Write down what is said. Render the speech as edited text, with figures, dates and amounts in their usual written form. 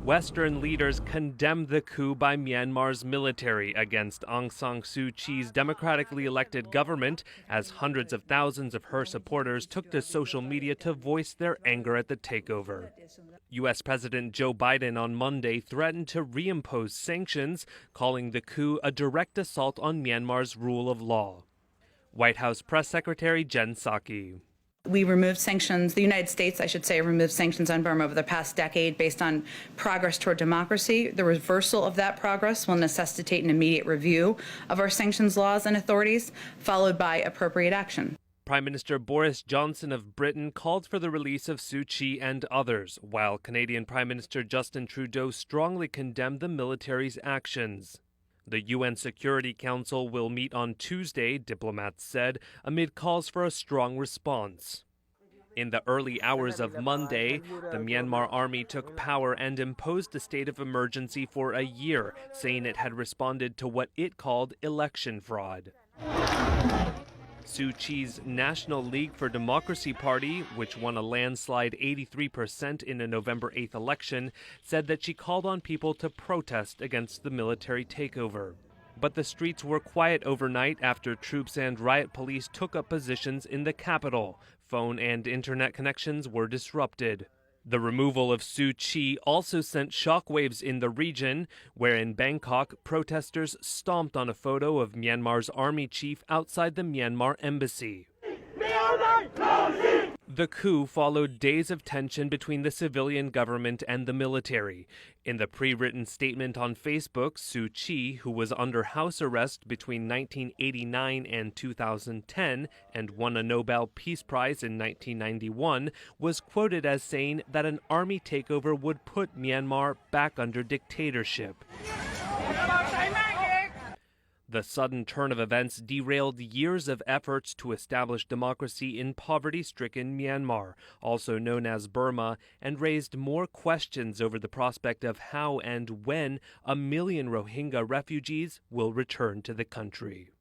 Western leaders condemned the coup by Myanmar's military against Aung San Suu Kyi's democratically elected government, as hundreds of thousands of her supporters took to social media to voice their anger at the takeover. U.S. President Joe Biden on Monday threatened to reimpose sanctions, calling the coup a direct assault on Myanmar's rule of law. White House Press Secretary Jen Psaki. We removed sanctions, the United States, I should say, removed sanctions on Burma over the past decade based on progress toward democracy. The reversal of that progress will necessitate an immediate review of our sanctions laws and authorities, followed by appropriate action. Prime Minister Boris Johnson of Britain called for the release of Suu Kyi and others, while Canadian Prime Minister Justin Trudeau strongly condemned the military's actions. The UN Security Council will meet on Tuesday, diplomats said, amid calls for a strong response. In the early hours of Monday, the Myanmar army took power and imposed a state of emergency for a year, saying it had responded to what it called election fraud. Suu Kyi's National League for Democracy party, which won a landslide 83% in a November 8th election, said that she called on people to protest against the military takeover. But the streets were quiet overnight after troops and riot police took up positions in the capital. Phone and internet connections were disrupted. The removal of Suu Kyi also sent shockwaves in the region, where in Bangkok, protesters stomped on a photo of Myanmar's army chief outside the Myanmar embassy. The coup followed days of tension between the civilian government and the military. In the pre-written statement on Facebook, Suu Kyi, who was under house arrest between 1989 and 2010 and won a Nobel Peace Prize in 1991, was quoted as saying that an army takeover would put Myanmar back under dictatorship. The sudden turn of events derailed years of efforts to establish democracy in poverty-stricken Myanmar, also known as Burma, and raised more questions over the prospect of how and when 1 million Rohingya refugees will return to the country.